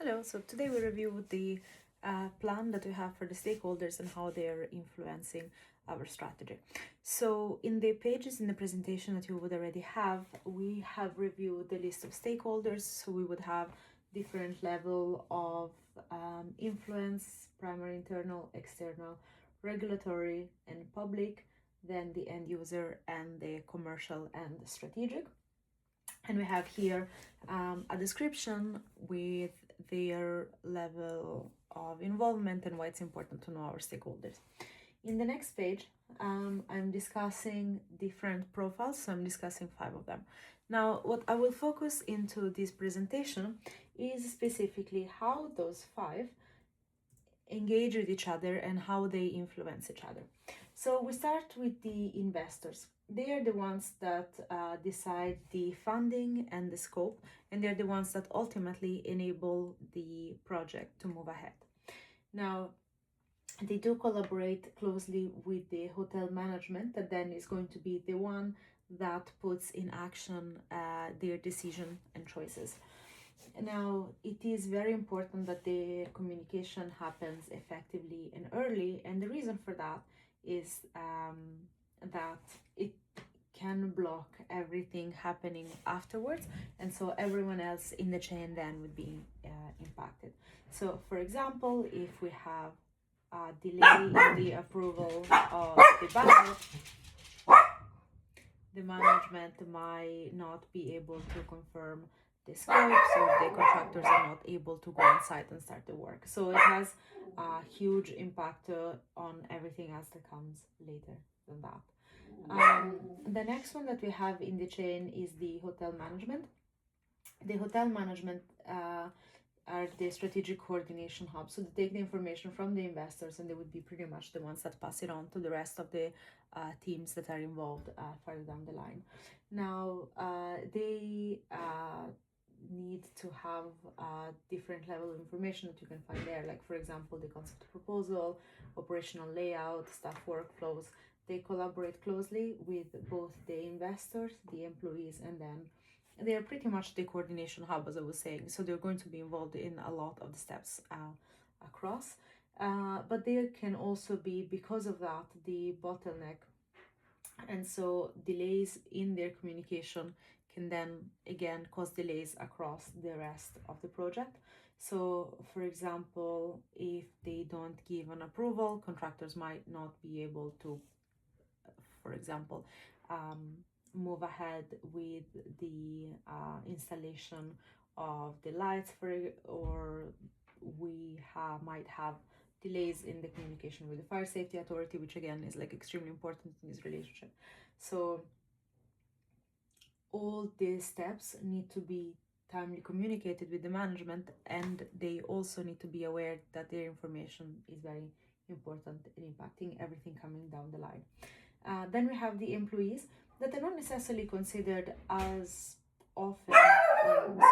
Hello, so today we review the plan that we have for the stakeholders and how they're influencing our strategy. So in the pages in the presentation that you would already have, we have reviewed the list of stakeholders. So we would have different level of influence: primary, internal, external, regulatory, and public, then the end user, and the commercial and strategic. And we have here a description with their level of involvement and why it's important to know our stakeholders. In the next page, I'm discussing different profiles, so I'm discussing 5 of them. Now, what I will focus into this presentation is specifically how those 5 engage with each other and how they influence each other. So we start with the investors. They are the ones that decide the funding and the scope, and they're the ones that ultimately enable the project to move ahead. Now, they do collaborate closely with the hotel management, that then is going to be the one that puts in action their decision and choices. Now, it is very important that the communication happens effectively and early, and the reason for that is that it can block everything happening afterwards, and so everyone else in the chain then would be impacted. So, for example, if we have a delay in the approval of the budget, the management might not be able to confirm the scope, so the contractors are not able to go on site and start the work. So it has a huge impact on everything else that comes later than that. The next one that we have in the chain is the hotel management. The hotel management are the strategic coordination hub. So they take the information from the investors and they would be pretty much the ones that pass it on to the rest of the teams that are involved further down the line. Now, they need to have different level of information that you can find there, like for example the concept proposal, operational layout, staff workflows. They collaborate closely with both the investors, the employees, and then they are pretty much the coordination hub, as I was saying. So they're going to be involved in a lot of the steps across, but they can also be, because of that, the bottleneck, and so delays in their communication can then again cause delays across the rest of the project. So for example, if they don't give an approval, contractors might not be able to, for example, move ahead with the installation of the lights, or we might have delays in the communication with the fire safety authority, which again is like extremely important in this relationship. So all these steps need to be timely communicated with the management, and they also need to be aware that their information is very important in impacting everything coming down the line. Then we have the employees that are not necessarily considered as often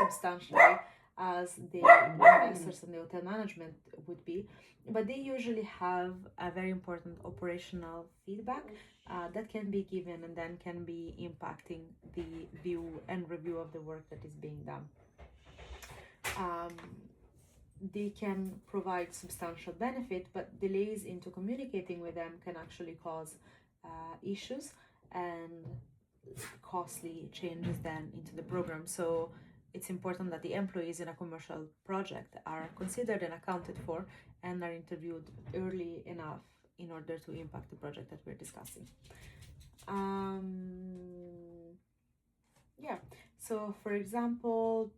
substantially as the investors and the hotel management would be, but they usually have a very important operational feedback that can be given and then can be impacting the view and review of the work that is being done. They can provide substantial benefit, but delays into communicating with them can actually cause issues and costly changes then into the program. So it's important that the employees in a commercial project are considered and accounted for and are interviewed early enough in order to impact the project that we're discussing. So for example,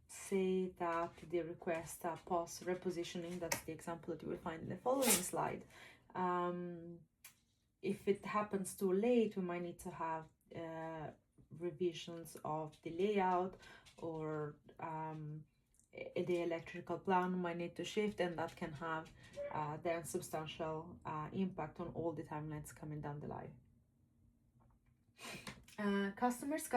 say that they request a POS repositioning. That's the example that you will find in the following slide. If it happens too late, we might need to have revisions of the layout, or the electrical plan might need to shift, and that can have then substantial impact on all the timelines coming down the line. Customers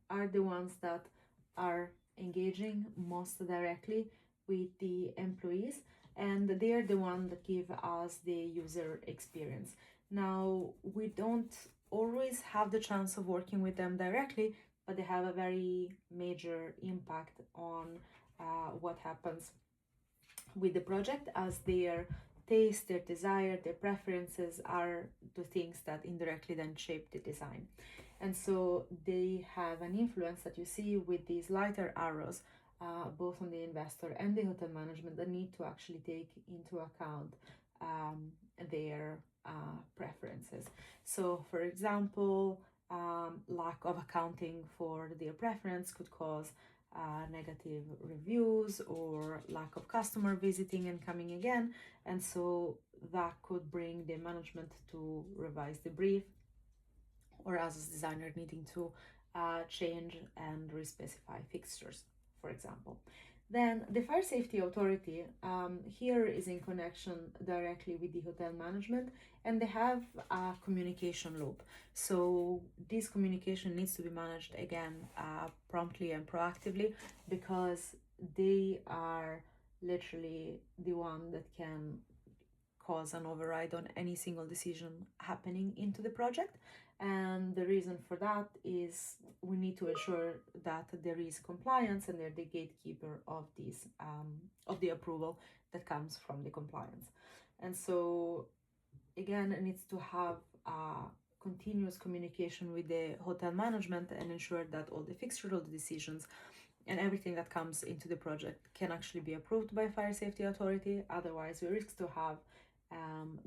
are the ones that are engaging most directly with the employees, and they are the ones that give us the user experience. Now, we don't always have the chance of working with them directly, but they have a very major impact on what happens with the project, as their taste, their desire, their preferences are the things that indirectly then shape the design. And so they have an influence that you see with these lighter arrows, both on the investor and the hotel management, that need to actually take into account their preferences. So, for example, lack of accounting for their preference could cause negative reviews or lack of customer visiting and coming again, and so that could bring the management to revise the brief, or as a designer needing to change and respecify fixtures, for example. Then the fire safety authority here is in connection directly with the hotel management, and they have a communication loop. So this communication needs to be managed again promptly and proactively, because they are literally the one that can cause an override on any single decision happening into the project. And the reason for that is we need to ensure that there is compliance, and they're the gatekeeper of these of the approval that comes from the compliance. And so again, it needs to have continuous communication with the hotel management and ensure that all the fixtural decisions and everything that comes into the project can actually be approved by fire safety authority. Otherwise, we risk to have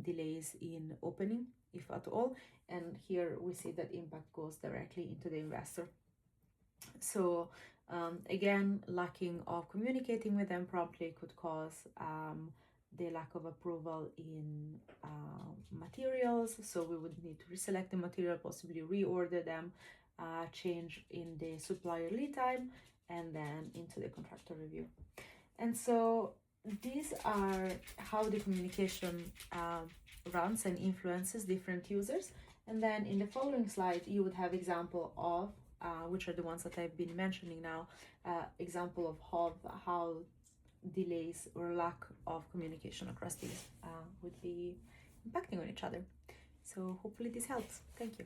delays in opening, if at all, and here we see that impact goes directly into the investor. So again, lacking of communicating with them promptly could cause the lack of approval in materials. So we would need to reselect the material, possibly reorder them, change in the supplier lead time, and then into the contractor review. And so these are how the communication runs and influences different users. And then in the following slide, you would have example of, which are the ones that I've been mentioning now, example of how delays or lack of communication across these would be impacting on each other. So hopefully this helps. Thank you.